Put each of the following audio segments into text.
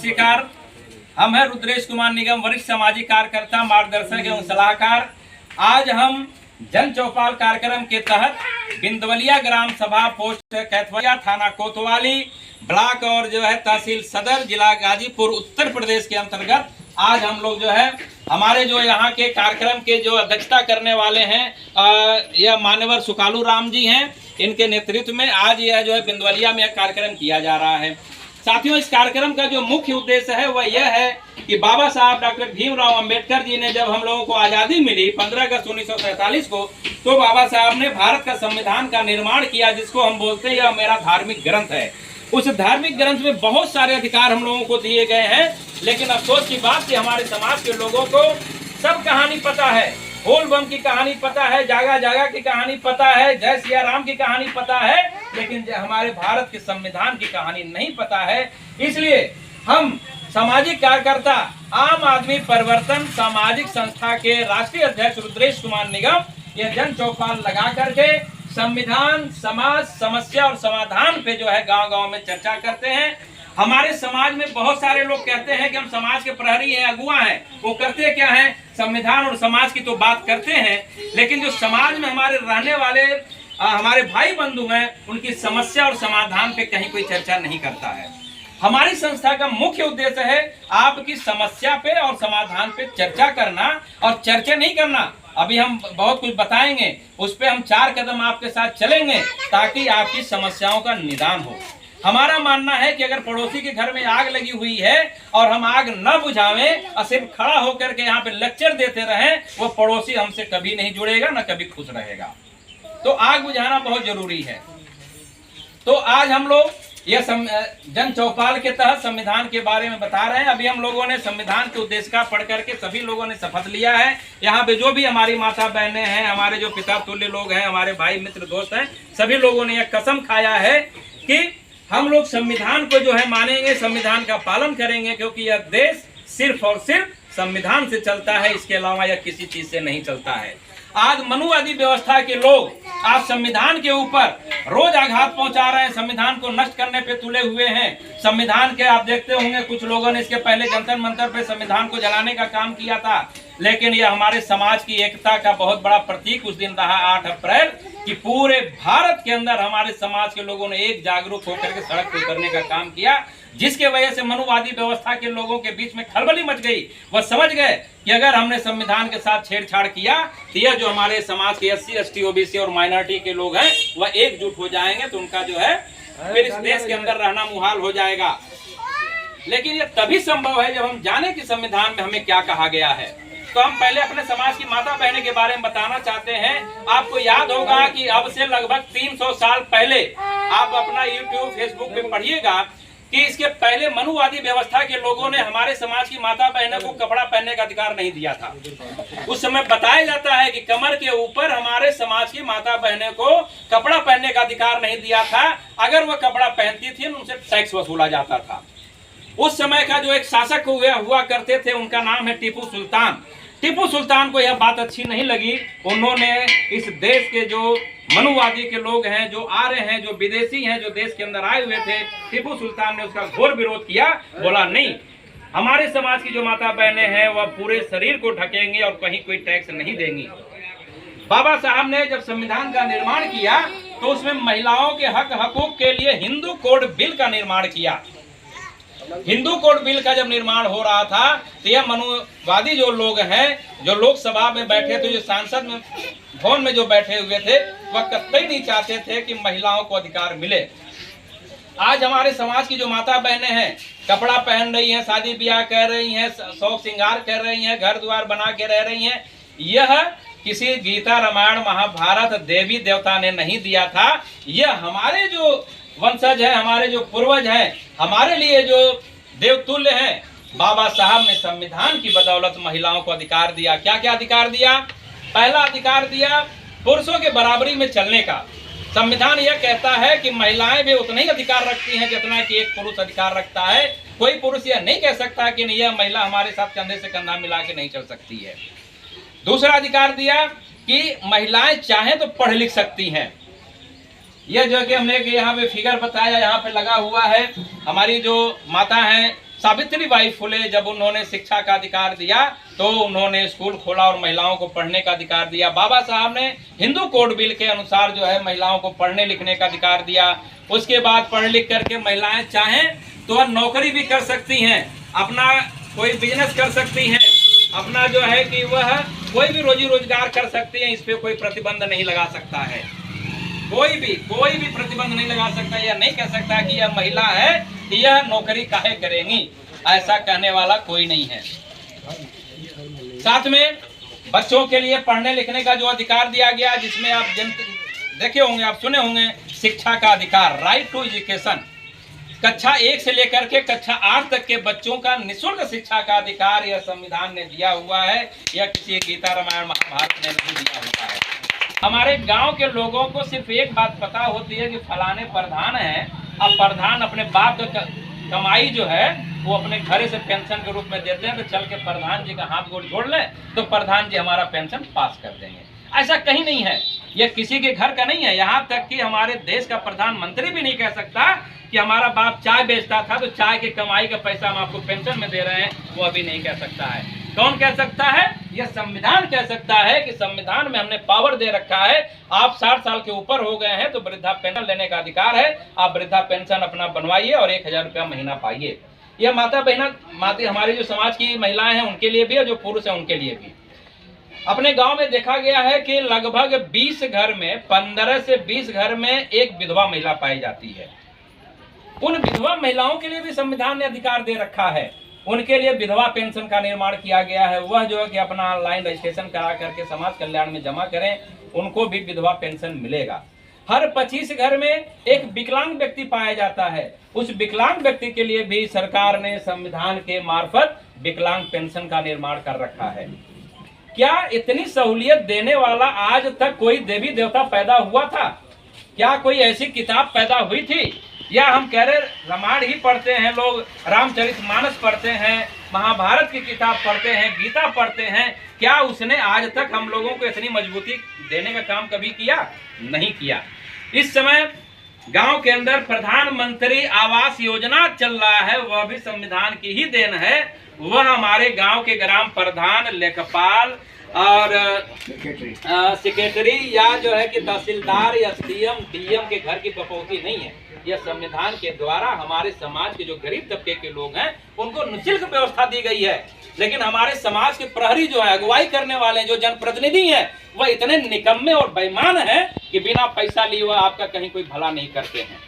नमस्कार। हम हैं रुद्रेश कुमार निगम, वरिष्ठ सामाजिक कार्यकर्ता, मार्गदर्शक एवं सलाहकार। आज हम जन चौपाल कार्यक्रम के तहत बिंदवलिया ग्राम सभा पोस्ट कैथवलिया, थाना कोतवाली, ब्लॉक और जो है तहसील सदर, जिला गाजीपुर, उत्तर प्रदेश के अंतर्गत आज हम लोग जो है हमारे जो यहाँ के कार्यक्रम के जो अध्यक्षता करने वाले हैं यह मान्यवर सुकालू राम जी हैं। इनके नेतृत्व में आज यह जो है बिंदवलिया में कार्यक्रम किया जा रहा है। साथियों, इस कार्यक्रम का जो मुख्य उद्देश्य है वह यह है कि बाबा साहब डॉक्टर भीमराव अंबेडकर जी ने जब हम लोगों को आज़ादी मिली 15 अगस्त 1947 को, तो बाबा साहब ने भारत का संविधान का निर्माण किया, जिसको हम बोलते हैं यह मेरा धार्मिक ग्रंथ है। उस धार्मिक ग्रंथ में बहुत सारे अधिकार हम लोगों को दिए गए हैं, लेकिन अफसोस की बात कि हमारे समाज के लोगों को सब कहानी पता है। होल बम की कहानी पता है, जागा जागा की कहानी पता है, जय सिया राम की कहानी पता है, लेकिन हमारे भारत के संविधान की कहानी नहीं पता है। इसलिए हम सामाजिक कार्यकर्ता आम आदमी परिवर्तन सामाजिक संस्था के राष्ट्रीय अध्यक्ष रुद्रेश कुमार निगम यह जन चौपाल लगा करके संविधान, समाज, समस्या और समाधान पे जो है गांव-गांव में चर्चा करते हैं। हमारे समाज में बहुत सारे लोग कहते हैं कि हम समाज के प्रहरी हैं, अगुआ हैं। वो करते क्या हैं? संविधान और समाज की तो बात करते हैं, लेकिन जो समाज में हमारे रहने वाले हमारे भाई बंधु हैं, उनकी समस्या और समाधान पे कहीं कोई चर्चा नहीं करता है। हमारी संस्था का मुख्य उद्देश्य है आपकी समस्या पे और समाधान पे चर्चा करना, और चर्चा नहीं करना। अभी हम बहुत कुछ बताएंगे, उस पे हम 4 कदम आपके साथ चलेंगे ताकि आपकी समस्याओं का निदान हो। हमारा मानना है कि अगर पड़ोसी के घर में आग लगी हुई है और हम आग न बुझावें और सिर्फ खड़ा होकर के यहाँ पे लेक्चर देते रहें, वो पड़ोसी हमसे कभी नहीं जुड़ेगा, न कभी खुश रहेगा। तो आग बुझाना बहुत जरूरी है। तो आज हम लोग यह जन चौपाल के तहत संविधान के बारे में बता रहे हैं। अभी हम लोगों ने संविधान के उद्देश्य का पढ़ करके सभी लोगों ने शपथ लिया है। यहाँ पे जो भी हमारी माता बहनें हैं, हमारे जो पिता तुल्य लोग हैं, हमारे भाई मित्र दोस्त हैं, सभी लोगों ने यह कसम खाया है कि हम लोग संविधान को जो है मानेंगे, संविधान का पालन करेंगे, क्योंकि यह देश सिर्फ और सिर्फ संविधान से चलता है, इसके अलावा यह किसी चीज से नहीं चलता है। आज मनुवादी व्यवस्था के लोग आज संविधान के ऊपर रोज आघात पहुंचा रहे हैं, संविधान को नष्ट करने पे तुले हुए हैं। संविधान के आप देखते होंगे कुछ लोगों ने इसके पहले जंतर मंतर पे संविधान को जलाने का काम किया था, लेकिन यह हमारे समाज की एकता का बहुत बड़ा प्रतीक उस दिन रहा 8 अप्रैल कि पूरे भारत के अंदर हमारे समाज के लोगों ने एक जागरूक होकर के सड़क पर उतरने का काम किया, जिसके वजह से मनुवादी व्यवस्था के लोगों के बीच में खलबली मच गई। वह समझ गए कि अगर हमने संविधान के साथ छेड़छाड़ किया तो यह जो हमारे समाज के SC, ST, OBC और माइनॉरिटी के लोग हैं वह एकजुट हो जाएंगे, तो उनका जो है फिर इस देश के अंदर रहना मुहाल हो जाएगा। लेकिन यह तभी संभव है जब हम जाने कि संविधान में हमें क्या कहा गया है। तो हम पहले अपने समाज की माता बहने के बारे में बताना चाहते हैं। आपको याद होगा कि अब से लगभग 300 साल पहले, आप अपना YouTube, Facebook पे पढ़िएगा कि इसके पहले मनुवादी व्यवस्था के लोगों ने हमारे समाज की माता बहनों को कपड़ा पहनने का अधिकार नहीं दिया था। उस समय बताया जाता है कि कमर के ऊपर हमारे समाज की माता बहनों को कपड़ा पहनने का अधिकार नहीं दिया था। अगर वह कपड़ा पहनती थी उनसे टैक्स वसूला जाता था। उस समय का जो एक शासक हुआ करते थे, उनका नाम है टीपू सुल्तान। टीपू सुल्तान को यह बात अच्छी नहीं लगी। उन्होंने इस देश के जो मनुवादी के लोग हैं, जो आ रहे हैं, जो विदेशी हैं, जो देश के अंदर आए हुए थे, टीपू सुल्तान ने उसका घोर विरोध किया। बोला नहीं, हमारे समाज की जो माता बहनें हैं वह पूरे शरीर को ढकेंगे और कहीं कोई टैक्स नहीं देंगी। बाबा साहब ने जब संविधान का निर्माण किया तो उसमें महिलाओं के हकूक के लिए हिंदू कोड बिल का निर्माण किया। हिंदू कोड बिल का जब निर्माण हो रहा था तो यह मनुवादी जो लोग हैं, जो लोकसभा में बैठे थे, जो सांसद में भवन में जो बैठे हुए थे, वह कतई नहीं चाहते थे कि महिलाओं को अधिकार मिले। आज हमारे समाज की जो माता बहनें हैं, कपड़ा पहन रही हैं, शादी ब्याह कर रही हैं, शौक श्रृंगार कर रही हैं, घर द्वार बना के रह रही हैं, यह किसी गीता, रामायण, महाभारत, देवी देवता ने नहीं दिया था। यह हमारे जो वंशज है, हमारे जो पूर्वज हैं, हमारे लिए जो देवतुल्य हैं, बाबा साहब ने संविधान की बदौलत महिलाओं को अधिकार दिया। क्या क्या अधिकार दिया? पहला अधिकार दिया पुरुषों के बराबरी में चलने का। संविधान यह कहता है कि महिलाएं भी उतना ही अधिकार रखती हैं जितना कि एक पुरुष अधिकार रखता है। कोई पुरुष यह नहीं कह सकता कि नहीं, यह महिला हमारे साथ कंधे से कंधा मिला के नहीं चल सकती है। दूसरा अधिकार दिया कि महिलाएं चाहें तो पढ़ लिख सकती हैं। ये जो कि हमने यहाँ पे फिगर बताया, यहाँ पे लगा हुआ है, हमारी जो माता हैं सावित्री बाई फुले, जब उन्होंने शिक्षा का अधिकार दिया तो उन्होंने स्कूल खोला और महिलाओं को पढ़ने का अधिकार दिया। बाबा साहब ने हिंदू कोड बिल के अनुसार जो है महिलाओं को पढ़ने लिखने का अधिकार दिया। उसके बाद पढ़ लिख करके महिलाएं चाहें तो नौकरी भी कर सकती हैं, अपना कोई बिजनेस कर सकती हैं, अपना जो है कि वह कोई भी रोजी रोजगार कर सकती हैं। इस पे कोई प्रतिबंध नहीं लगा सकता है, कोई भी प्रतिबंध नहीं लगा सकता, यह नहीं कह सकता कि यह महिला है यह नौकरी काहे करेंगी, ऐसा कहने वाला कोई नहीं है। साथ में बच्चों के लिए पढ़ने लिखने का जो अधिकार दिया गया, जिसमें आप देखे होंगे, आप सुने होंगे, शिक्षा का अधिकार, राइट टू एजुकेशन। कक्षा 1 से लेकर के कक्षा 8 तक के बच्चों का निःशुल्क शिक्षा का अधिकार यह संविधान ने दिया हुआ है, यह किसी गीता रामायण महाभारत ने नहीं दिया हुआ है। हमारे गांव के लोगों को सिर्फ एक बात पता होती है कि फलाने प्रधान है, अब प्रधान अपने बाप का कमाई जो है वो अपने घर से पेंशन के रूप में देते हैं, तो चल के प्रधान जी का हाथ गोड़ जोड़ ले तो प्रधान जी हमारा पेंशन पास कर देंगे। ऐसा कहीं नहीं है, यह किसी के घर का नहीं है। यहाँ तक कि हमारे देश का प्रधानमंत्री भी नहीं कह सकता कि हमारा बाप चाय बेचता था तो चाय की कमाई का पैसा हम आपको पेंशन में दे रहे हैं, वो अभी नहीं कह सकता है। कौन कह सकता है? यह संविधान कह सकता है कि संविधान में हमने पावर दे रखा है, आप 60 साल के ऊपर हो गए हैं तो वृद्धा पेंशन लेने का अधिकार है, आप वृद्धा पेंशन अपना बनवाइए और 1000 रुपया महीना पाइए। यह माता हमारे जो समाज की महिलाएं हैं उनके लिए भी है, जो पुरुष है उनके लिए भी। अपने गांव में देखा गया है कि लगभग 20 घर में 15 से 20 घर में एक विधवा महिला पाई जाती है। उन विधवा महिलाओं के लिए भी संविधान ने अधिकार दे रखा है, उनके लिए विधवा पेंशन का निर्माण किया गया है। वह जो है कि अपना ऑनलाइन रजिस्ट्रेशन करा करके समाज कल्याण में जमा करें, उनको भी विधवा पेंशन मिलेगा। हर 25 घर में एक विकलांग व्यक्ति पाया जाता है, उस विकलांग व्यक्ति के लिए भी सरकार ने संविधान के मार्फत विकलांग पेंशन का निर्माण कर रखा है। क्या इतनी सहूलियत देने वाला आज तक कोई देवी देवता पैदा हुआ था? क्या कोई ऐसी किताब पैदा हुई थी? या हम कह रहे रामायण ही पढ़ते हैं लोग, रामचरितमानस पढ़ते हैं, महाभारत की किताब पढ़ते हैं, गीता पढ़ते हैं, क्या उसने आज तक हम लोगों को इतनी मजबूती देने का काम कभी किया? नहीं किया। इस समय गांव के अंदर प्रधानमंत्री आवास योजना चल रहा है, वह भी संविधान की ही देन है। वह हमारे गांव के ग्राम प्रधान, लेखपाल और सेक्रेटरी या जो है कि तहसीलदार या एसडीएम, डीएम के घर की बपौती नहीं है। यह संविधान के द्वारा हमारे समाज के जो गरीब तबके के लोग हैं उनको निःशुल्क व्यवस्था दी गई है। लेकिन हमारे समाज के प्रहरी जो है, अगुवाई करने वाले जो जनप्रतिनिधि हैं, वह इतने निकम्मे और बेईमान हैं कि बिना पैसा लिए वह आपका कहीं कोई भला नहीं करते हैं।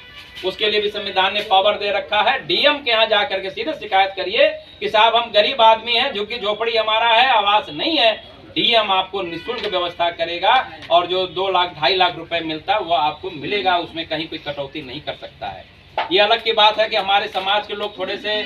उसके लिए भी संविधान ने पावर दे रखा है। डीएम के यहाँ जाकर के सीधे शिकायत करिए कि साहब हम गरीब आदमी हैं, झुग्गी झोपड़ी हमारा है, आवास नहीं है। डीएम आपको निःशुल्क व्यवस्था करेगा और जो 2 लाख 2.5 लाख रुपए मिलता है वो आपको मिलेगा, उसमें कहीं कोई कटौती नहीं कर सकता है। ये अलग की बात है कि हमारे समाज के लोग थोड़े से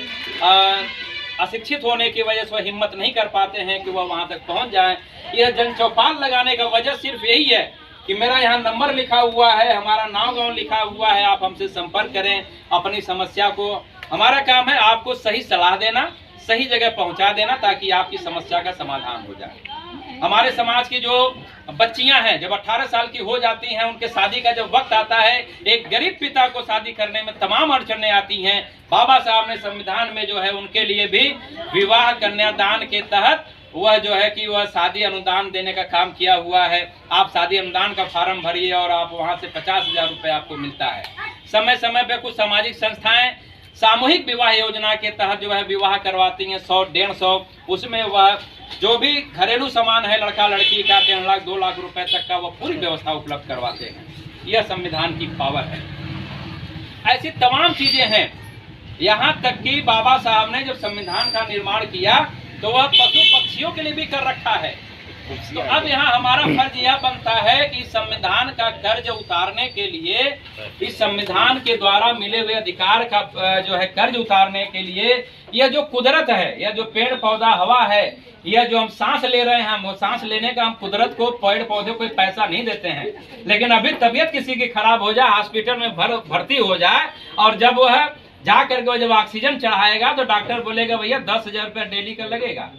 अशिक्षित होने की वजह से वह हिम्मत नहीं कर पाते हैं कि वह वहां तक पहुंच जाएं। यह जन चौपाल लगाने का वजह सिर्फ यही है कि मेरा यहाँ नंबर लिखा हुआ है, हमारा नाम गाँव लिखा हुआ है, आप हमसे संपर्क करें, अपनी समस्या को। हमारा काम है आपको सही सलाह देना, सही जगह पहुंचा देना, ताकि आपकी समस्या का समाधान हो जाए। हमारे समाज की जो बच्चियां हैं, जब 18 साल की हो जाती हैं, उनके शादी का जब वक्त आता है, एक गरीब पिता को शादी करने में तमाम अड़चनें आती हैं। बाबा साहब ने संविधान में जो है उनके लिए भी विवाह कन्यादान के तहत वह जो है कि वह शादी अनुदान देने का काम किया हुआ है। आप शादी अनुदान का फॉर्म भरिए और आप वहां से 50,000 रुपये आपको मिलता है। समय समय पे कुछ सामाजिक संस्थाएं सामूहिक विवाह योजना के तहत जो है विवाह करवाती हैं, 100-150, उसमें वह जो भी घरेलू सामान है लड़का लड़की का 1.5 लाख 2 लाख रुपए तक का वह पूरी व्यवस्था उपलब्ध करवाते हैं। यह संविधान की पावर है। ऐसी तमाम चीजें हैं। यहाँ तक कि बाबा साहब ने जब संविधान का निर्माण किया तो वह पशु पक्षियों के लिए भी कर रखा है। तो अब यहाँ हमारा फर्ज यह बनता है कि संविधान का कर्ज उतारने के लिए, इस संविधान के द्वारा मिले हुए अधिकार का जो है कर्ज उतारने के लिए, यह जो कुदरत है, यह जो पेड़ पौधा हवा है, यह जो हम सांस ले रहे हैं, वो सांस लेने का हम कुदरत को, पेड़ पौधे को पैसा नहीं देते हैं। लेकिन अभी तबीयत किसी की खराब हो जाए, हॉस्पिटल में भर्ती हो जाए और जब वह जा करके जब ऑक्सीजन चढ़ाएगा तो डॉक्टर बोलेगा भैया 10,000 रुपया डेली का लगेगा।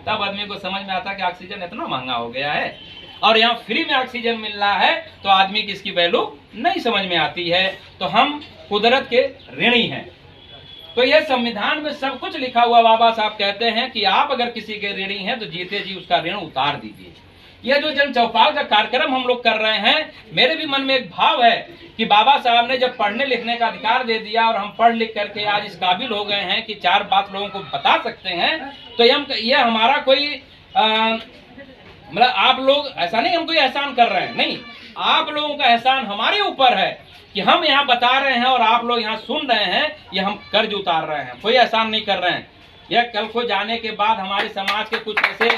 तब आदमी को समझ में आता है कि ऑक्सीजन इतना महंगा हो गया है और यहाँ फ्री में ऑक्सीजन मिल रहा है तो आदमी की इसकी वैल्यू नहीं समझ में आती है तो हम कुदरत के ऋणी हैं। तो यह संविधान में सब कुछ लिखा हुआ। बाबा साहब कहते हैं कि आप अगर किसी के ऋणी हैं तो जीते जी उसका ऋण उतार दीजिए। यह जो जन चौपाल का कार्यक्रम हम लोग कर रहे हैं, मेरे भी मन में एक भाव है कि बाबा साहब ने जब पढ़ने लिखने का अधिकार दे दिया और हम पढ़ लिख करके आज इस काबिल हो गए हैं कि 4 बात लोगों को बता सकते हैं, तो यह हमारा कोई मतलब आप लोग ऐसा नहीं हम कोई एहसान कर रहे हैं, नहीं, आप लोगों का एहसान हमारे ऊपर है कि हम यहाँ बता रहे हैं और आप लोग यहाँ सुन रहे हैं। ये हम कर्ज उतार रहे हैं, कोई एहसान नहीं कर रहे हैं। यह कल को जाने के बाद हमारे समाज के कुछ ऐसे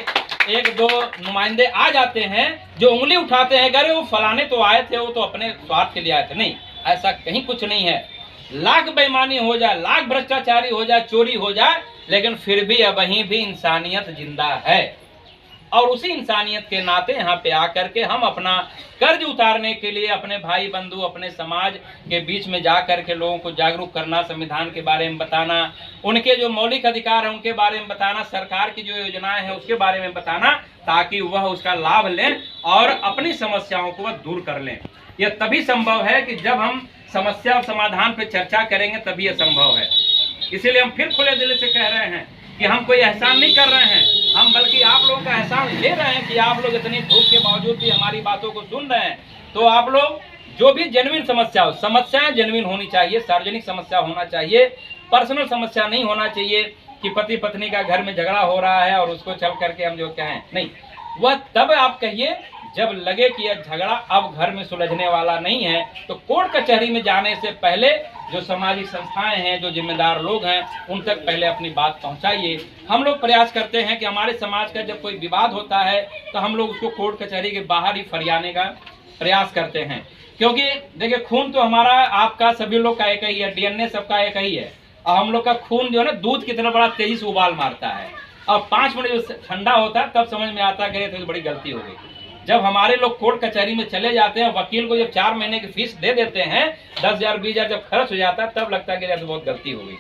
1-2 नुमाइंदे आ जाते हैं जो उंगली उठाते हैं, अरे वो फलाने तो आए थे, वो तो अपने स्वार्थ के लिए आए थे। नहीं, ऐसा कहीं कुछ नहीं है। लाख बेईमानी हो जाए, लाख भ्रष्टाचारी हो जाए, चोरी हो जाए, लेकिन फिर भी वहीं भी इंसानियत जिंदा है। और उसी इंसानियत के नाते यहाँ पे आकर के हम अपना कर्ज उतारने के लिए अपने भाई बंधु, अपने समाज के बीच में जा करके लोगों को जागरूक करना, संविधान के बारे में बताना, उनके जो मौलिक अधिकार हैं उनके बारे में बताना, सरकार की जो योजनाएं हैं उसके बारे में बताना, ताकि वह उसका लाभ लें और अपनी समस्याओं को वह दूर कर लें। यह तभी संभव है कि जब हम समस्या और समाधान पर चर्चा करेंगे, तभी यह संभव है। इसीलिए हम फिर खुले दिल से कह रहे हैं कि हम कोई एहसान नहीं कर रहे हैं, हम बल्कि आप लोगों का एहसान ले रहे हैं कि आप लोग इतनी धूप के बावजूद भी हमारी बातों को सुन रहे हैं। तो आप लोग जो भी जेन्युइन समस्या हो, समस्याएं जेन्युइन होनी चाहिए, सार्वजनिक समस्या होना चाहिए, पर्सनल समस्या नहीं होना चाहिए कि पति पत्नी का घर में झगड़ा हो रहा है और उसको चल करके हम जो कहें, नहीं, वह तब आप कहिए जब लगे कि यह झगड़ा अब घर में सुलझने वाला नहीं है। तो कोर्ट कचहरी में जाने से पहले जो सामाजिक संस्थाएं हैं, जो जिम्मेदार लोग हैं, उन तक पहले अपनी बात पहुंचाइए। हम लोग प्रयास करते हैं कि हमारे समाज का जब कोई विवाद होता है तो हम लोग उसको कोर्ट कचहरी के बाहर ही फरियाने का प्रयास करते हैं, क्योंकि देखिए खून तो हमारा आपका सभी लोग का एक ही है, DNA सबका एक ही है। और हम लोग का खून जो है ना, दूध कितना बड़ा तेजी से उबाल मारता है, और 5 मिनट जो ठंडा होता है तब समझ में आता है कि तो बड़ी गलती हो गई। जब हमारे लोग कोर्ट कचहरी में चले जाते हैं, वकील को जब 4 महीने की फीस दे देते हैं, 10,000 20,000 जब खर्च हो जाता है, तब लगता है कि बहुत गलती हो गई।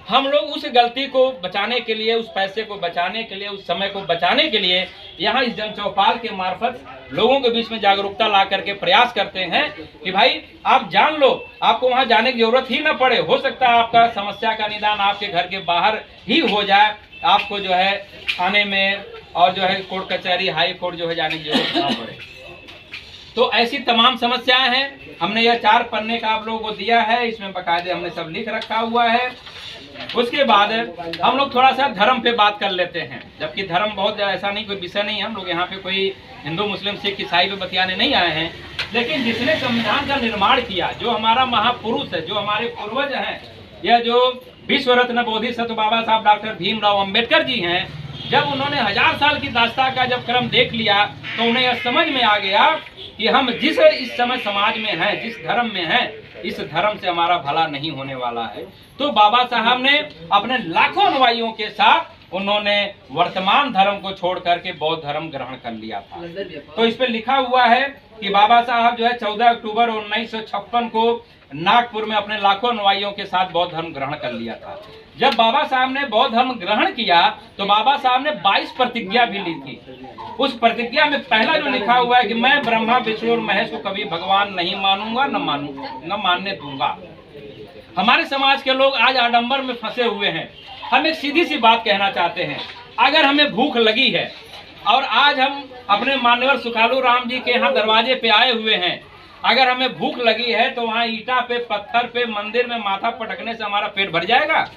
हम लोग उस गलती को बचाने के लिए, उस पैसे को बचाने के लिए, उस समय को बचाने के लिए यहाँ इस जन चौपाल के मार्फत लोगों के बीच में जागरूकता ला करके प्रयास करते हैं कि भाई आप जान लो, आपको वहाँ जाने की जरूरत ही न पड़े। हो सकता है आपका समस्या का निदान आपके घर के बाहर ही हो जाए, आपको जो है थाने में और जो है कोर्ट कचहरी, हाई कोर्ट जो है जाने की जरूरत ना पड़े। तो ऐसी तमाम समस्याएं हैं। हमने यह 4 पन्ने का आप लोगों को दिया है, इसमें बाकायदे हमने सब लिख रखा हुआ है। उसके बाद हम लोग थोड़ा सा धर्म पे बात कर लेते हैं, जबकि धर्म बहुत ऐसा नहीं, कोई विषय नहीं है। हम लोग यहाँ पे कोई हिंदू मुस्लिम सिख ईसाई पे बतियाने नहीं आए हैं, लेकिन जिसने संविधान का निर्माण किया, जो हमारा महापुरुष है, जो हमारे पूर्वज हैं, यह जो विश्व रत्न बोधिसत्व बाबा साहब डॉक्टर भीमराव अंबेडकर जी हैं, जब उन्होंने 1000 साल की दास्ता का जब क्रम देख लिया तो उन्हें यह समझ में आ गया कि हम जिस इस समय समाज में हैं, जिस धर्म में हैं, इस धर्म से हमारा भला नहीं होने वाला है। तो बाबा साहब ने अपने लाखों अनुयायियों के साथ उन्होंने वर्तमान धर्म को छोड़ करके बौद्ध धर्म ग्रहण कर लिया था। तो इस पे लिखा हुआ है कि बाबा साहब जो है 14 अक्टूबर 1956 को नागपुर में अपने लाखों अनुयायियों के साथ बौद्ध धर्म ग्रहण कर लिया था। जब बाबा साहब ने बौद्ध धर्म ग्रहण किया तो बाबा साहब ने 22 प्रतिज्ञा भी ली थी। उस प्रतिज्ञा में पहला जो लिखा हुआ है कि मैं ब्रह्मा विष्णु और महेश को कभी भगवान नहीं मानूंगा, न मानने दूंगा। हमारे समाज के लोग आज आडंबर में फंसे हुए हैं। हम एक सीधी सी बात कहना चाहते हैं, अगर हमें भूख लगी है और आज हम अपने मान्यवर सुखालू राम जी के यहाँ दरवाजे पे आए हुए हैं, अगर हमें भूख लगी है तो वहाँ ईंटा पे, पत्थर पे, मंदिर में माथा पटकने से हमारा पेट भर जाएगा?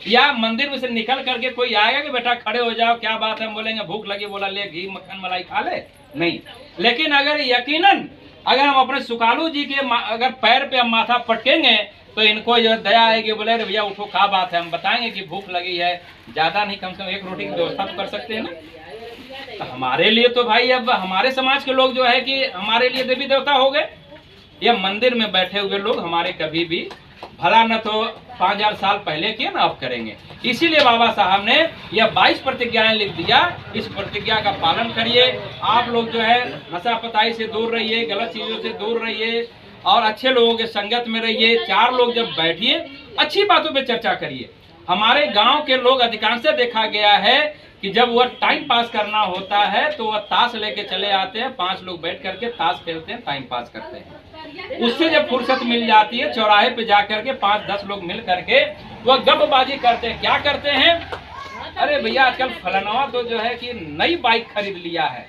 या मंदिर में से निकल करके कोई आएगा कि बेटा खड़े हो जाओ, क्या बात है, हम बोलेंगे भूख लगी, बोला ले घी मक्खन मलाई खा ले? नहीं। लेकिन अगर यकीनन अगर हम अपने सुखालू जी के अगर पैर पे हम माथा पटकेंगे तो इनको जो दया आएगी, बोले अरे भैया उठो, क्या बात है, हम बताएंगे कि भूख लगी है, ज्यादा नहीं, कम से कम 1 रोटी की व्यवस्था तो कर सकते हैं ना। तो हमारे लिए तो भाई अब हमारे समाज के लोग जो है कि हमारे लिए देवी देवता हो गए। ये मंदिर में बैठे हुए लोग हमारे कभी भी भला न तो 5000 साल पहले किए ना अब करेंगे। इसीलिए बाबा साहब ने यह 22 प्रतिज्ञाएं लिख दिया। इस प्रतिज्ञा का पालन करिए। आप लोग जो है नशा पताई से दूर रहिए, गलत चीजों से दूर रहिए और अच्छे लोगों के संगत में रहिए। 4 लोग जब बैठिए, अच्छी बातों पे चर्चा करिए। हमारे गांव के लोग अधिकांश देखा गया है कि जब वह टाइम पास करना होता है तो वह ताश लेके चले आते हैं, 5 लोग बैठ करके ताश खेलते हैं, टाइम पास करते हैं। उससे जब फुर्सत मिल जाती है चौराहे पे जाकर के 5-10 लोग मिल करके वह गपबाजी करते हैं। क्या करते हैं, अरे भैया आजकल फलाना तो जो है कि नई बाइक खरीद लिया है।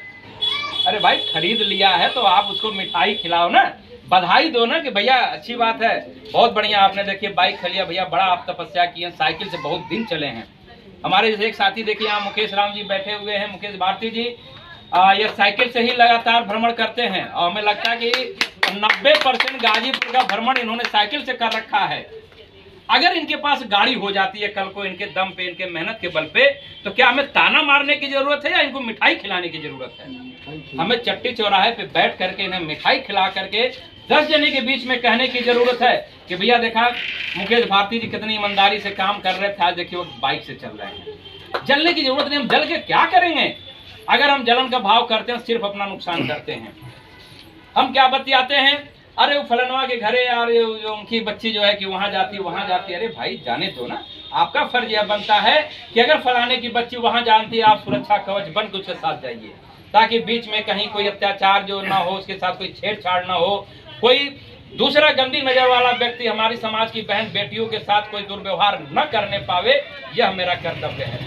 अरे भाई खरीद लिया है तो आप उसको मिठाई खिलाओ ना, बधाई दो ना कि भैया अच्छी बात है, बहुत बढ़िया आपने देखिए बाइक खरीदा भैया, बड़ा आप तपस्या किए, साइकिल से बहुत दिन चले हैं। हमारे जैसे एक साथी देखिए यहाँ मुकेश राम जी बैठे हुए हैं, मुकेश भारती जी, ये साइकिल से ही लगातार भ्रमण करते हैं और हमें लगता है कि 90% गाजीपुर का भ्रमण इन्होंने साइकिल से कर रखा है। अगर इनके पास गाड़ी हो जाती है कल को इनके दम पे, इनके मेहनत के बल पे, तो क्या हमें ताना मारने की जरूरत है या इनको मिठाई खिलाने की जरूरत है? हमें चट्टी चौराहे पे बैठ करके इन्हें मिठाई खिला करके 10 जने के बीच में कहने की जरूरत है कि भैया देखा मुकेश भारती जी कितनी ईमानदारी से काम कर रहे थे, आज देखिए वो बाइक से चल रहे हैं। जलने की जरूरत नहीं, हम जल के क्या करेंगे? अगर हम जलन का भाव करते हैं सिर्फ अपना नुकसान करते हैं। हम क्या बतियाते हैं, अरे वो फलनवा के घरे यार उनकी बच्ची जो है कि वहां जाती है। अरे भाई जाने दो ना, आपका फर्ज यह बनता है कि अगर फलाने की बच्ची वहां जानती है, आप सुरक्षा कवच बन के उसके साथ जाइए, ताकि बीच में कहीं कोई अत्याचार जो ना हो, उसके साथ कोई छेड़छाड़ ना हो, कोई दूसरा गंदी नजर वाला व्यक्ति हमारी समाज की बहन बेटियों के साथ कोई दुर्व्यवहार न करने पावे, यह मेरा कर्तव्य है।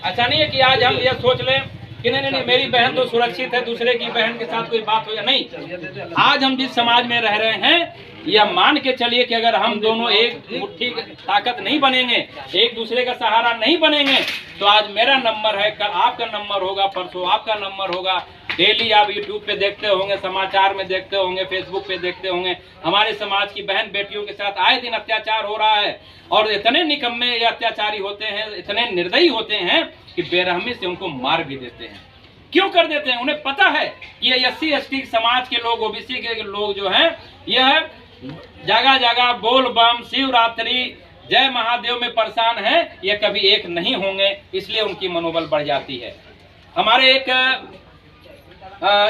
ऐसा नहीं है कि आज हम यह सोच लें कि नहीं मेरी बहन तो सुरक्षित है, दूसरे की बहन के साथ कोई बात हो या नहीं। आज हम जिस समाज में रह रहे हैं, यह मान के चलिए कि अगर हम दोनों एक मुट्ठी ताकत नहीं बनेंगे, एक दूसरे का सहारा नहीं बनेंगे, तो आज मेरा नंबर है, कल आपका नंबर होगा, परसों आपका नंबर होगा। डेली आप यूट्यूब पे देखते होंगे, समाचार में देखते होंगे, फेसबुक पे देखते होंगे, हमारे समाज की बहन बेटियों के साथ आए दिन अत्याचार हो रहा है। और इतने निकम्मे ये अत्याचारी होते हैं, इतने निर्दयी होते हैं कि बेरहमी से उनको मार भी देते हैं। क्यों कर देते हैं? उन्हें पता है कि ये SC/ST समाज के लोग, OBC के लोग जो हैं, यह जगह जगह बोल बम, शिवरात्रि, जय महादेव में परेशान है, ये कभी एक नहीं होंगे, इसलिए उनकी मनोबल बढ़ जाती है। हमारे एक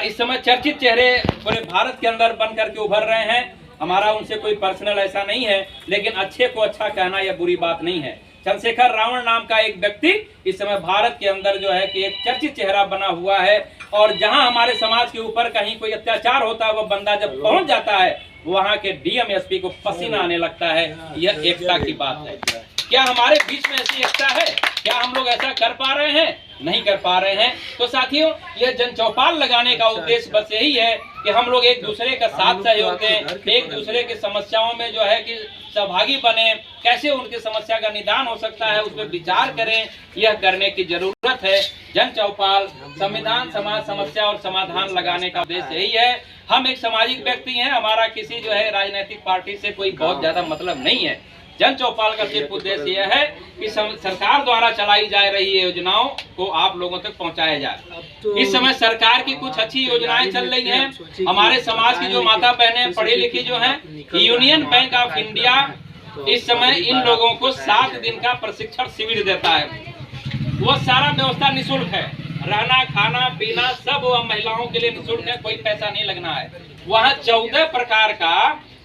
इस समय चर्चित चेहरे पूरे भारत के अंदर बन करके उभर रहे हैं। हमारा उनसे कोई पर्सनल ऐसा नहीं है, लेकिन अच्छे को अच्छा कहना यह बुरी बात नहीं है। चंद्रशेखर रावण नाम का एक व्यक्ति इस समय भारत के अंदर जो है कि एक चर्चित चेहरा बना हुआ है, और जहां हमारे समाज के ऊपर कहीं कोई अत्याचार होता है, वह बंदा जब पहुंच जाता है, वहां के DM SP को पसीना आने लगता है। यह एकता की बात है। क्या हमारे बीच में ऐसी एकता है? क्या हम लोग ऐसा कर पा रहे हैं? नहीं कर पा रहे हैं। तो साथियों, यह जन चौपाल लगाने का उद्देश्य बस यही है कि हम लोग एक दूसरे का साथ सहयोग दें, एक दूसरे की समस्याओं में जो है कि सहभागी बने, कैसे उनकी समस्या का निदान हो सकता है उस पर विचार करें, यह करने की जरूरत है। जन चौपाल संविधान, समाज समस्या और समाधान लगाने का उद्देश्य यही है। हम एक सामाजिक व्यक्ति हैं, हमारा किसी जो है राजनीतिक पार्टी से कोई बहुत ज्यादा मतलब नहीं है। जन चौपाल का सिर्फ उद्देश्य यह है कि सरकार द्वारा चलाई जा रही योजनाओं को आप लोगों तक पहुंचाया जाए। इस समय सरकार की कुछ अच्छी योजनाएं चल रही हैं। हमारे समाज की जो माता बहनें पढ़ी लिखी जो हैं, यूनियन बैंक ऑफ इंडिया इस समय इन लोगों को 7 दिन का प्रशिक्षण शिविर देता है। वो सारा व्यवस्था निःशुल्क है, रहना खाना पीना सब महिलाओं के लिए निःशुल्क है, कोई पैसा नहीं लगना है। वहाँ 14 प्रकार का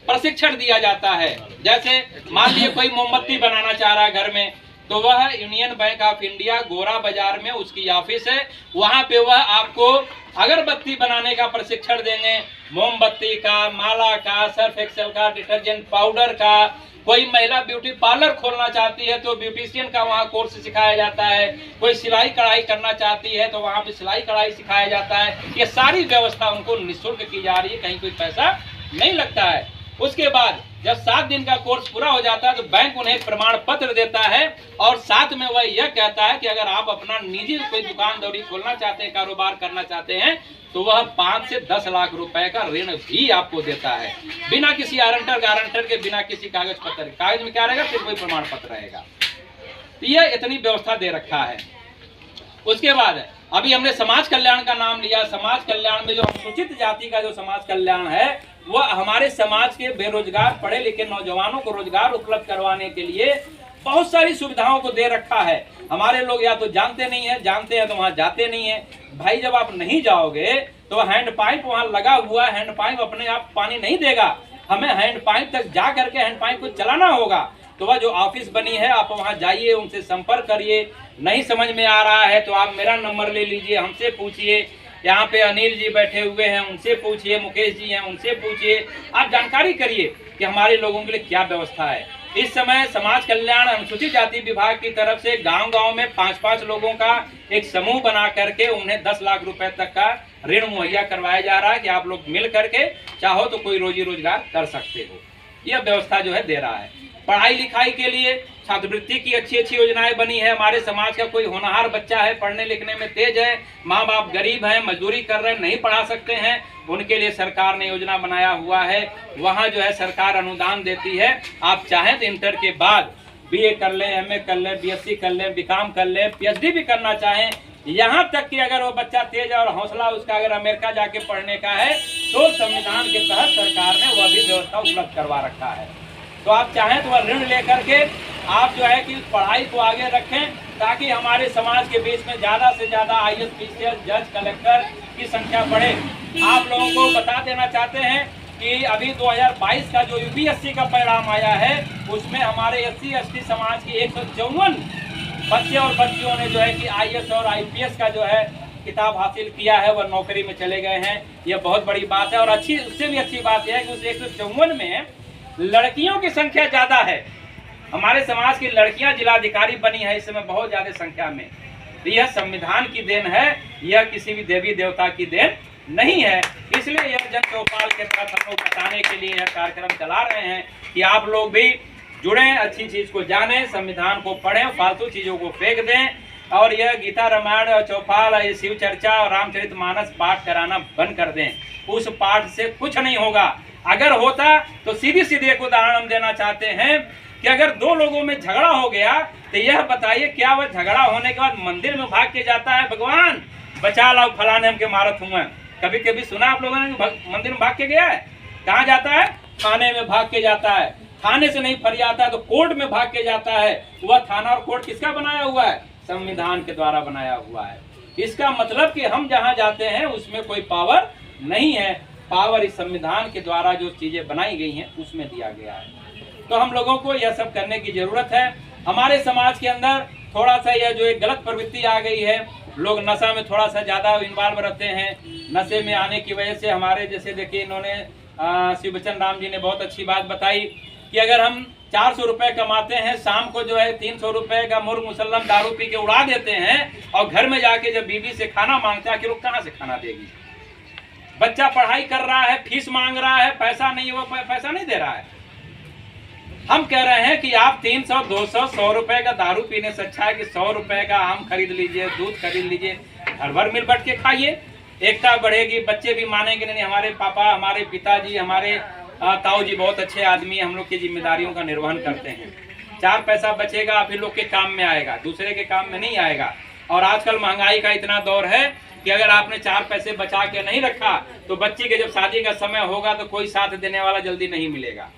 प्रशिक्षण दिया जाता है। जैसे मान लीजिए कोई मोमबत्ती बनाना चाह रहा है घर में, तो वह यूनियन बैंक ऑफ इंडिया गोरा बाजार में उसकी ऑफिस है, वहां पे वह आपको अगरबत्ती बनाने का प्रशिक्षण देंगे, मोमबत्ती का, माला का, सर्फ एक्सेल का, डिटर्जेंट पाउडर का। कोई महिला ब्यूटी पार्लर खोलना चाहती है तो ब्यूटिशियन का वहाँ कोर्स सिखाया जाता है। कोई सिलाई कढ़ाई करना चाहती है तो वहाँ पे सिलाई कढ़ाई सिखाया जाता है। ये सारी व्यवस्था उनको निःशुल्क की जा रही है, कहीं कोई पैसा नहीं लगता है। उसके बाद जब 7 दिन का कोर्स पूरा हो जाता है तो बैंक उन्हें प्रमाण पत्र देता है, और साथ में वह यह कहता है कि अगर आप अपना निजी कोई दुकान दौड़ी खोलना चाहते हैं, कारोबार करना चाहते हैं, तो वह 5 से 10 लाख रुपए का ऋण भी आपको देता है, बिना किसी गारंटर के, बिना किसी कागज पत्र। कागज में क्या रहेगा? सिर्फ कोई प्रमाण पत्र रहेगा। तो यह इतनी व्यवस्था दे रखा है। उसके बाद अभी हमने समाज कल्याण का नाम लिया। समाज कल्याण में जो अनुसूचित जाति का जो समाज कल्याण है, वह हमारे समाज के बेरोजगार पढ़े लिखे नौजवानों को रोजगार उपलब्ध करवाने के लिए बहुत सारी सुविधाओं को दे रखा है। हमारे लोग या तो जानते नहीं है, जानते हैं तो वहां जाते नहीं है। भाई जब आप नहीं जाओगे तो हैंड पाइप वहां लगा हुआ है, हैंड पाइप अपने आप पानी नहीं देगा, हमें हैंड पाइप तक जा करके हैंड पाइप को चलाना होगा। तो वह जो ऑफिस बनी है, आप वहां जाइए, उनसे संपर्क करिए। नहीं समझ में आ रहा है तो आप मेरा नंबर ले लीजिए, हमसे पूछिए। यहाँ पे अनिल जी बैठे हुए हैं, उनसे पूछिए, मुकेश जी हैं, उनसे पूछिए, आप जानकारी करिए कि हमारे लोगों के लिए क्या व्यवस्था है। इस समय समाज कल्याण अनुसूचित जाति विभाग की तरफ से गांव-गांव में 5-5 लोगों का एक समूह बना करके उन्हें 10 लाख रुपए तक का ऋण मुहैया करवाया जा रहा है कि आप लोग मिल करके चाहो तो कोई रोजी रोजगार कर सकते हो। यह व्यवस्था जो है दे रहा है। पढ़ाई लिखाई के लिए छात्रवृत्ति की अच्छी अच्छी योजनाएं बनी है। हमारे समाज का कोई होनहार बच्चा है, पढ़ने लिखने में तेज है, माँ बाप गरीब हैं, मजदूरी कर रहे हैं, नहीं पढ़ा सकते हैं, उनके लिए सरकार ने योजना बनाया हुआ है। वहाँ जो है सरकार अनुदान देती है। आप चाहें तो इंटर के बाद BA कर लें, MA कर लें, BSc कर लें, BCom कर लें, PhD भी करना चाहें। यहाँ तक कि अगर वो बच्चा तेज और हौसला उसका अगर अमेरिका जाके पढ़ने का है तो संविधान के तहत सरकार ने वह भी व्यवस्था उपलब्ध करवा रखा है। तो आप चाहें तो वह ऋण लेकर के आप जो है कि पढ़ाई को आगे रखें, ताकि हमारे समाज के बीच में ज़्यादा से ज़्यादा IAS, PCS, जज, कलेक्टर की संख्या बढ़े। आप लोगों को बता देना चाहते हैं कि अभी 2022 का जो UPSC का परिणाम आया है उसमें हमारे SC ST समाज की 154 बच्चे और बच्चियों ने जो है कि IAS और IPS का जो है किताब हासिल किया है, वह नौकरी में चले गए हैं। यह बहुत बड़ी बात है। और अच्छी, उससे भी अच्छी बात यह है कि उस 154 में लड़कियों की संख्या ज्यादा है। हमारे समाज की लड़कियां जिलाधिकारी बनी है इस समय बहुत ज्यादा संख्या में। तो यह संविधान की देन है, यह किसी भी देवी देवता की देन नहीं है। इसलिए यह जन चौपाल के तहत हम लोग बताने के लिए यह कार्यक्रम चला रहे हैं कि आप लोग भी जुड़ें, अच्छी चीज को जानें, संविधान को पढ़ें, फालतू चीजों को फेंक दें। और यह गीता, रामायण और चौपाल, शिव चर्चा और रामचरितमानस पाठ कराना बंद कर दें। उस पाठ से कुछ नहीं होगा। अगर होता तो सीधी सीधी एक उदाहरण हम देना चाहते हैं कि अगर दो लोगों में झगड़ा हो गया तो यह बताइए क्या वह झगड़ा होने के बाद मंदिर में भाग के जाता है, भगवान बचा लाओ फलाने हमके मारत हुए? कभी कभी सुना आप लोगों ने मंदिर में भाग के गया है? कहाँ जाता है? थाने में भाग के जाता है। थाने से नहीं फरियाता है तो कोर्ट में भाग के जाता है। वह थाना और कोर्ट किसका बनाया हुआ है? संविधान के द्वारा बनाया हुआ है। इसका मतलब कि हम जहाँ जाते हैं उसमें कोई पावर नहीं है। पावर इस संविधान के द्वारा जो चीजें बनाई गई हैं उसमें दिया गया है। तो हम लोगों को यह सब करने की जरूरत है। हमारे समाज के अंदर थोड़ा सा यह जो एक गलत प्रवृत्ति आ गई है, लोग नशा में थोड़ा सा ज्यादा इन्वॉल्व रहते हैं। नशे में आने की वजह से हमारे जैसे देखिए इन्होंने शिव बच्चन राम जी ने बहुत अच्छी बात बताई कि अगर हम 400 रुपए कमाते हैं, शाम को जो है 300 रुपए का मुर्ग मुसल्लम दारू पी के उड़ा देते हैं और घर में जाके जब बीवी से खाना मांगता है कि लोग कहाँ से खाना देगी? बच्चा पढ़ाई कर रहा है, फीस मांग रहा है, पैसा नहीं, वो पैसा नहीं दे रहा है। हम कह रहे हैं कि आप 300, 200, 100 रुपए का दारू पीने से अच्छा है कि 100 रुपए का आम खरीद लीजिए, दूध खरीद लीजिए, घर भर मिल बैठ के खाइए। एकता बढ़ेगी, बच्चे भी मानेंगे नहीं हमारे पापा, हमारे पिताजी, हमारे ताऊ जी बहुत अच्छे आदमी, हम लोग की जिम्मेदारियों का निर्वहन करते हैं। 4 पैसा बचेगा आप ही लोग के काम में आएगा, दूसरे के काम में नहीं आएगा। और आजकल महंगाई का इतना दौर है कि अगर आपने 4 पैसे बचा के नहीं रखा तो बच्ची के जब शादी का समय होगा तो कोई साथ देने वाला जल्दी नहीं मिलेगा।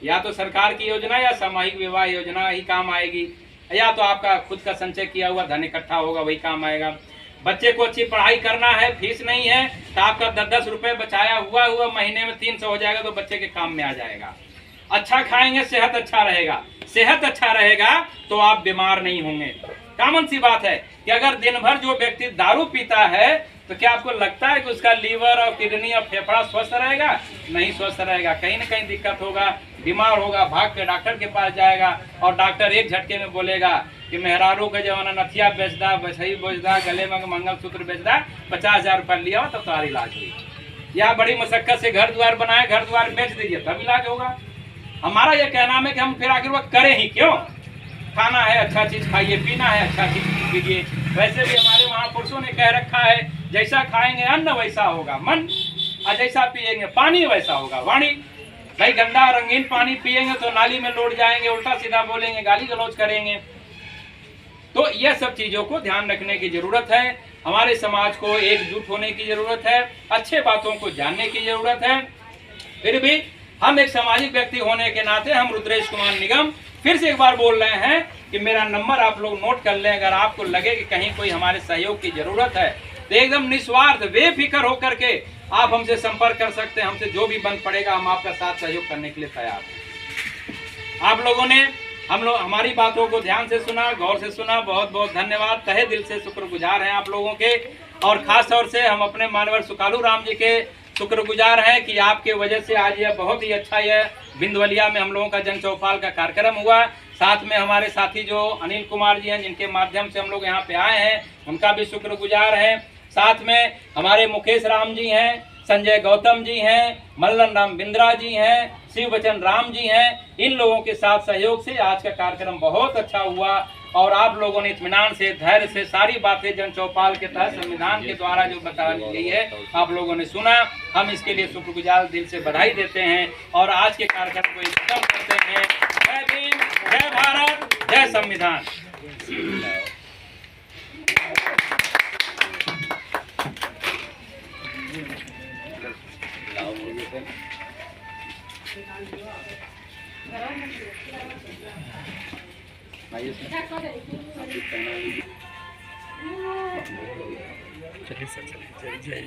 या तो सरकार की योजना या सामूहिक विवाह योजना ही काम आएगी, या तो आपका खुद का संचय किया हुआ धन इकट्ठा होगा वही काम आएगा। बच्चे को अच्छी पढ़ाई करना है, फीस नहीं है तो आपका 10-10 रुपए बचाया हुआ महीने में 300 हो जाएगा तो बच्चे के काम में आ जाएगा। अच्छा खाएंगे, सेहत अच्छा रहेगा, सेहत अच्छा रहेगा तो आप बीमार नहीं होंगे। कॉमन सी बात है कि अगर दिन भर जो व्यक्ति दारू पीता है तो क्या आपको लगता है कि उसका लीवर और किडनी और फेफड़ा स्वस्थ रहेगा? नहीं स्वस्थ रहेगा, कहीं ना कहीं दिक्कत होगा, बीमार होगा, भाग के डॉक्टर के पास जाएगा और डॉक्टर एक झटके में बोलेगा कि मेहरारू के जवाना नथिया बेचदा, बसई बेचदा, गले में मंगलसूत्र बेचदा, 50,000 रुपया लिया तब तुम्हारी इलाज हुई। या बड़ी मशक्कत से घर द्वार बनाए, घर द्वार बेच दीजिए तब इलाज होगा। हमारा यह कहना है कि हम फिर आखिर वक्त करें ही क्यों? खाना है अच्छा चीज खाइए, पीना है अच्छा चीज पीजिए। वैसे भी हमारे महापुरुषों ने कह रखा है जैसा खाएंगे अन्न वैसा होगा मन, और जैसा पिएंगे पानी वैसा होगा वाणी। भाई गंदा रंगीन पानी पिएंगे तो नाली में लौट जाएंगे, उल्टा सीधा बोलेंगे, गाली गलौज करेंगे। तो यह सब चीजों को ध्यान रखने की जरूरत है। हमारे समाज को एकजुट होने की जरूरत है, अच्छे बातों को जानने की जरूरत है। फिर भी हम एक सामाजिक व्यक्ति होने के नाते हम रुद्रेश कुमार निगम फिर से एक बार बोल रहे हैं कि मेरा नंबर आप लोग नोट कर लें। अगर आपको लगे कि कहीं कोई हमारे सहयोग की जरूरत है तो एकदम निस्वार्थ बेफिक्र होकर के आप हमसे संपर्क कर सकते हैं। हमसे जो भी बन पड़ेगा हम आपका साथ सहयोग करने के लिए तैयार हैं। आप लोगों ने हमारी बातों को ध्यान से सुना, गौर से सुना, बहुत बहुत धन्यवाद। तहे दिल से शुक्रगुजार हैं आप लोगों के। और खास तौर से हम अपने मानवर सुकालू राम जी के शुक्रगुजार हैं कि आपके वजह से आज यह बहुत ही अच्छा यह बिंदवलिया में हम लोगों का जन चौपाल का कार्यक्रम हुआ। साथ में हमारे साथी जो अनिल कुमार जी हैं, जिनके माध्यम से हम लोग यहाँ पे आए हैं, उनका भी शुक्रगुजार हैं। साथ में हमारे मुकेश राम जी हैं, संजय गौतम जी हैं, मल्लन राम बिंद्रा जी हैं, शिव बचन राम जी हैं। इन लोगों के साथ सहयोग से आज का कार्यक्रम बहुत अच्छा हुआ और आप लोगों ने इत्मीनान से, धैर्य से सारी बातें जन चौपाल के तहत संविधान के द्वारा जो बताई गई है आप लोगों ने सुना। हम इसके लिए शुक्रगुजार दिल से बधाई देते हैं और आज के कार्यक्रम को खत्म करते हैं। जय भीम, जय भारत, जय संविधान। चलिए सर, चलिए जय जय।